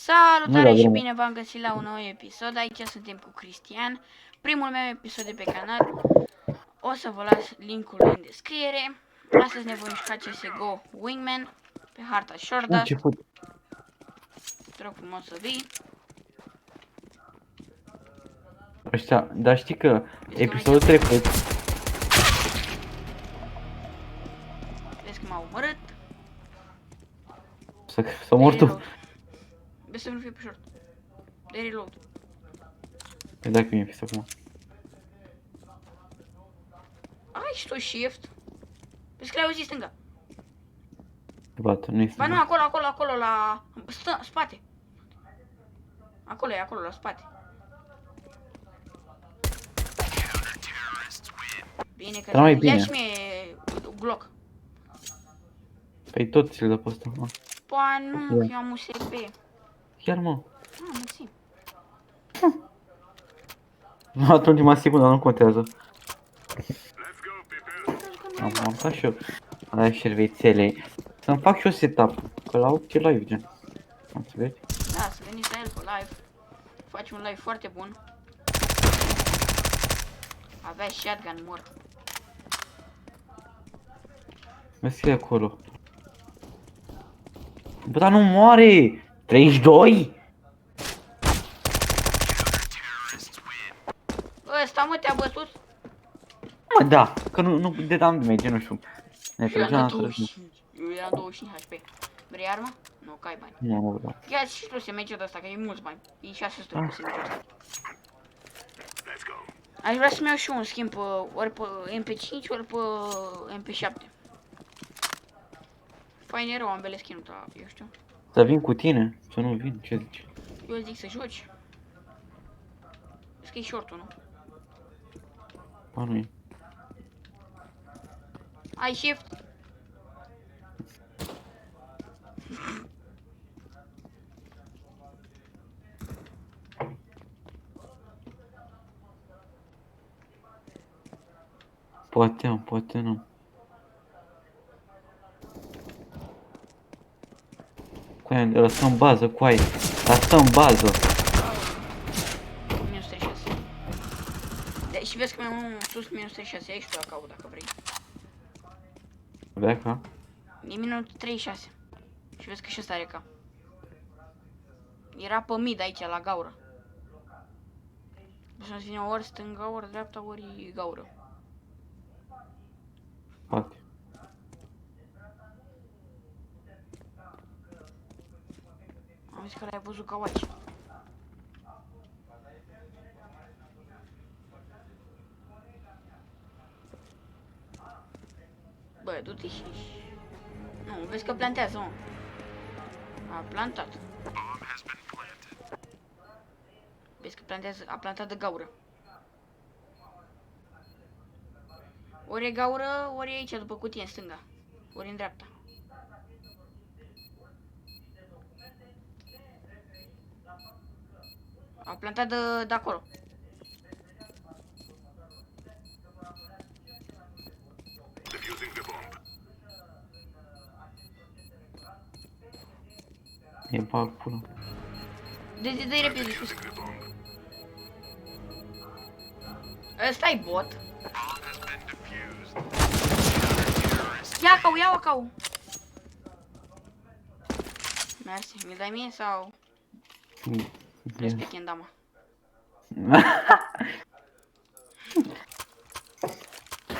Salutare și drumul. bine v-am găsit la un nou episod. Aici suntem cu Cristian. Primul meu episod de pe canal. O să vă las linkul în descriere. Astăzi ne vom juca CSGO Wingman pe harta Am Shortdust. început. Te rog frumos să vii. Ăștia, dar știi că Vezi că episodul mai trecut, Vezi că m-au omorât. să mor tu. Reload. Vezi să nu fie pe short. De reload. Păi dacă mi-e pis acum. Ai și tu shift. Vezi că l-ai auzit stânga. Bat, nu este. Ba nu, acolo, la spate. Acolo e, acolo, la spate. Bine că Dar mai ia bine. și mie Glock. Păi tot ți-l dă pe ăsta, mă. Pa nu, că eu am USB. Chiar mă. Mersi. Atunci mă asigur, dar nu contează. Am montat și eu. Alea șervețele. Să-mi fac și eu setup. Că la 8 live, gen. Înțelegi? Da, să veniți la el pe live. Faci un live foarte bun. Avea shotgun, mor. Vezi că e acolo. Bă, dar nu moare! 32? Ăsta, mă, te-a bătut? Mă, da, că nu dădeam de merge, nu știu. Ne Eu i-am dat trăgeam, 25. Eu i-am 25 HP. Vrei armă? Nu, că ai bani. nu vreau. Ia și tu SMG-ul ăsta, că e mulți bani. E 600 cu SMG-ul ăsta. Aș vrea să-mi iau și un schimb ori pe MP5, ori pe MP7. Fain erau ambele skin-uri, dar eu știu. Să vin cu tine? Să nu vin? Ce zici? Eu zic să joci. Vezi că e short-ul, nu? Ba nu e. Ai shift? Poate am, poate nu. Coaie, ăla stă în bază, coaie. Ăla stă în bază. Minus 36. Deci vezi că mi-am unul sus minus 36, ai și tu acau dacă vrei. Avea ca? E minus 36. Și vezi că și ăsta are ca. Era pe mid aici, la gaură. Și să-ți vine ori stânga, ori dreapta, ori gaură. Poate. Am zis că l-ai văzut ca oaci. Bă, du-te și... Nu, vezi că plantează, mă. A plantat. Vezi că plantează, a plantat de gaură. Ori e gaură, ori e aici, după cutie, în stânga. Ori în dreapta. A plantat de acolo. E bag pula. Dă-i repede sus. Ăsta-i bot. Ia-o, ia-o. Mersi, mi-l dai mie sau... Respect kendama.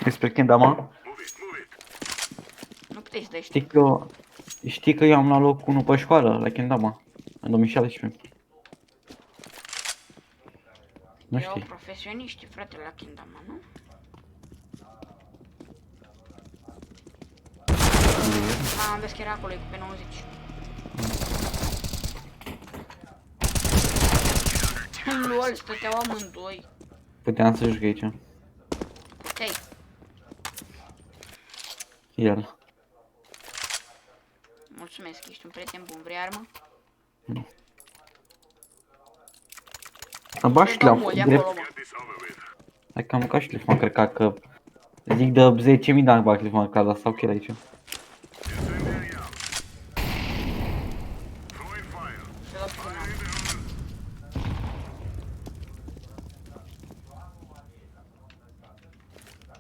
Despre când am, mă? Nu puteai să dai Știi că eu am luat loc 1 pe școală, la Kendama, în 2017. Nu Erau știi. profesioniști, frate, la kendama, nu? Am vezi că era acolo, e cu pe 90. LOL, stăteau amândoi. Puteam să joc aici. Puteai. El. Mulțumesc, ești un prieten bun, vrei armă? Am bat și la Moli drept. acolo, mă. Hai că am mâncat și telefon, cred că zic de 10.000 de ani bag telefon, că asta ok aici. Și ăla pe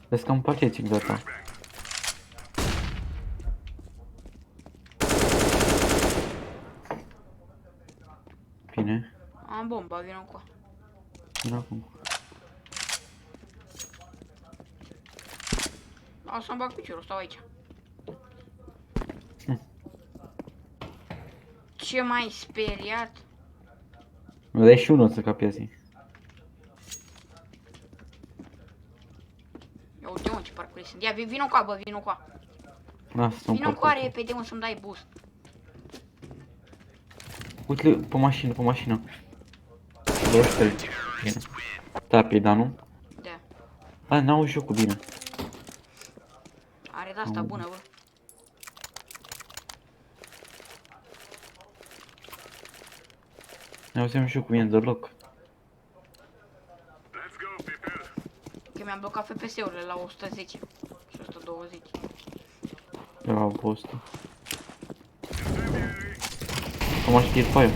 Vezi că îmi place țigla ta. Bine. Am bomba, vină cu. Vin acum. O să-mi bag piciorul, stau aici. Ce mai speriat? Dai și unul să capiezi. Ia uite mă ce parcuri sunt. Ia vină cu bă, vină cu. Lasă-mă Vină cu repede mă să-mi dai boost. Uite-le pe mașină, pe mașină. 23. Bine. Da, pe da, nu? Da. A, n-au jocul, bine. Are de-asta bună, bă. N-auzeam jocul bine deloc. Că mi-am blocat FPS-urile la 110 și 120. Eu la postul. Cum aș ști pe aia?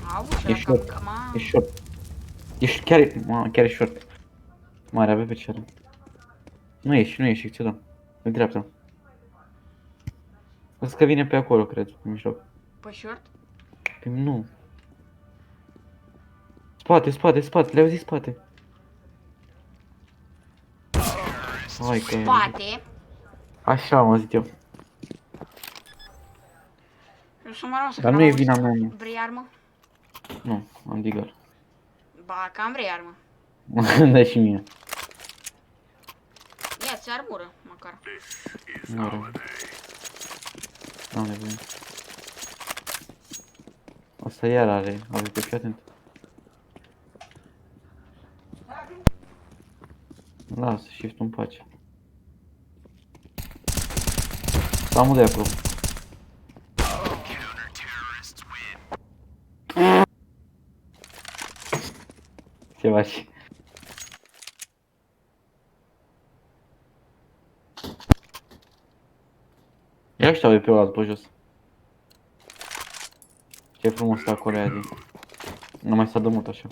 A avut și E ăla short, cam... e short. Ești chiar e short. Mare, avea pe ceară. Nu ieși, ce da. În dreapta. Vezi că vine pe acolo, cred, în mijloc. Pe short? Pe nu. Spate, le-au zis spate. Hai că... Spate. Așa am auzit eu. Eu sunt mă rău Dar nu e vina mea, nu. Vrei armă? Nu, am digar. Ba, cam vrei armă. Da și mie. Ia-ți armură, măcar. Nu are. N-am nevoie. Asta iar are, uite, fii atent. Lasă, shift-ul în pace. Am de acolo. Ce faci? Ia ăștia pe ăla după jos. Ce frumos stă acolo aia zi. Nu mai s-a dă mult așa.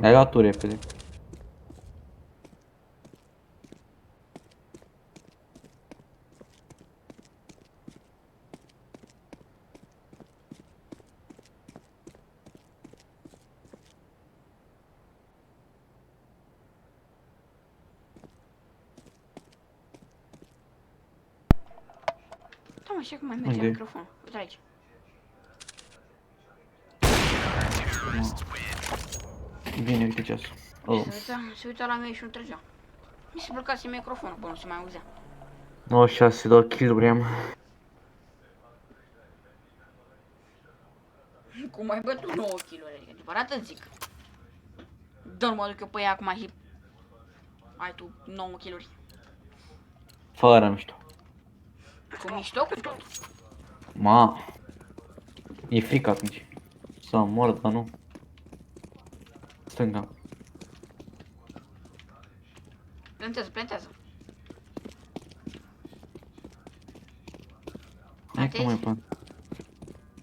Ai luat tu repede. Da, mă, și cum mai merge Unde? microfonul. Uite aici. Bine, uite ceasul. Oh. Se uita la mine și nu trăgea. Mi se blocase microfonul, bă, nu se mai auzea. 96, 2 kill-uri am. Cum ai bătut 9 kg-uri, adică adevărat îți zic. Dă-l mă duc eu pe ea acum hip. Ai tu 9 kg-uri. Fără mișto. Cu mișto cu tot. Ma. E frică atunci. Să mor, dar nu. Stânga. Plantează, plantează. Hai că mai plan.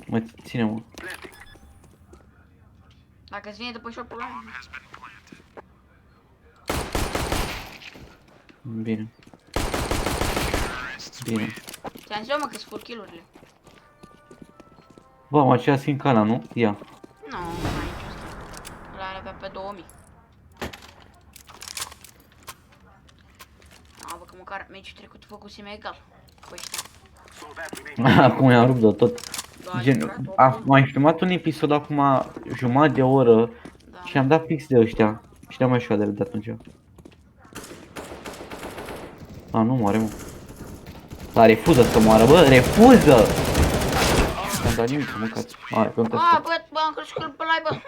Mă ține-mă. Dacă îți vine după short pula mea. Bine. Bine. Ți-am zis eu, mă, că-s full kill-urile. Bă, am aceea skin cana, nu? Ia. Nu, nu mai nici ăsta. Ăla avea pe 2000. A, bă, că măcar meciul trecut făcusem egal cu ăștia. Acum i-am rupt de tot. Da, Gen, am mai filmat un episod acum jumătate de oră da. și am dat fix de ăștia. Și ne-am mai jucat de atunci. A, nu moare, mă. Dar refuză să moară, bă, refuză! Am dat nimic, să mâncați. Hai, pe A, bă, am crezut că-l pălai, bă.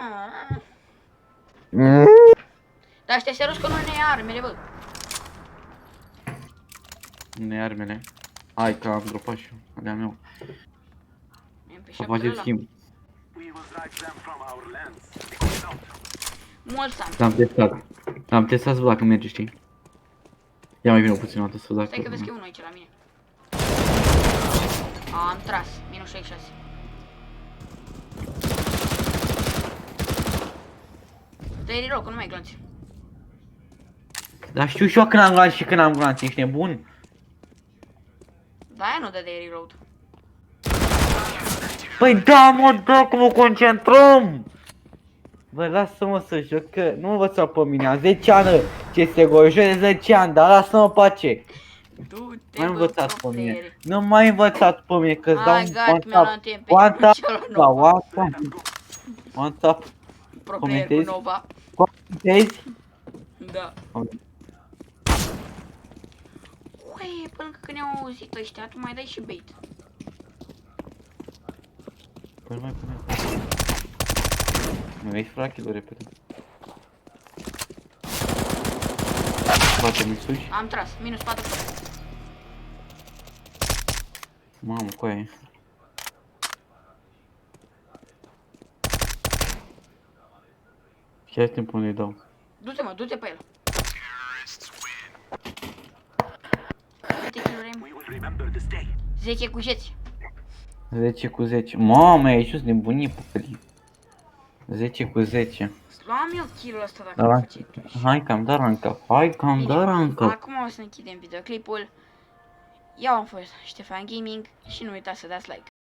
Dar ăștia serios că nu ne ia armele, bă. Ne armele. Hai că am dropat și eu, alea meu. Mi-am pe Să șaptele facem ăla. schimb. Mulți am. L-am testat. L-am testat să văd dacă merge, știi? Ia mai vină puțin o dată să văd Stai că vezi că e dacă... unul aici la mine. Am tras. Minus 66. Dă-i reloc, că nu mai ai glonți. Dar știu și eu când am glanț și când am glanț, ești nebun? Da, aia nu dă de reload. Păi da, mă, da, că mă concentrăm! Bă, lasă-mă să joc, că nu mă învăța pe mine, am 10 ani CSGO, eu joc de 10 ani, dar lasă-mă pace! Du-te, M-ai bă, învățat pe pro mine, player. nu m-ai învățat pe mine, că-ți dau Hai, un gata, one mi-au tap, luat timp pe one tap, Nova. one tap, one tap, Pro player cu comentezi? Nova. Comentezi? Da. Ui, până când ne-au auzit ăștia, tu mai dai și bait. Păi nu mai pune. Mă vezi frachilor repede. Bate-mi sus. Am tras, minus 4. Mamă, coaie. Chiar timp unde-i dau. Du-te, mă, du-te pe el. Câte kill-uri ai? 10 cu jeți. 10 cu 10. Mamă, ai ieșit nebunii, păcării. 10 cu 10. Luam eu kill-ul ăsta dacă Da, nu făceai tu. hai că am dat rancă. Hai că am dat rancă. Acum o să închidem videoclipul. Eu am fost Ștefan Gaming și nu uitați să dați like.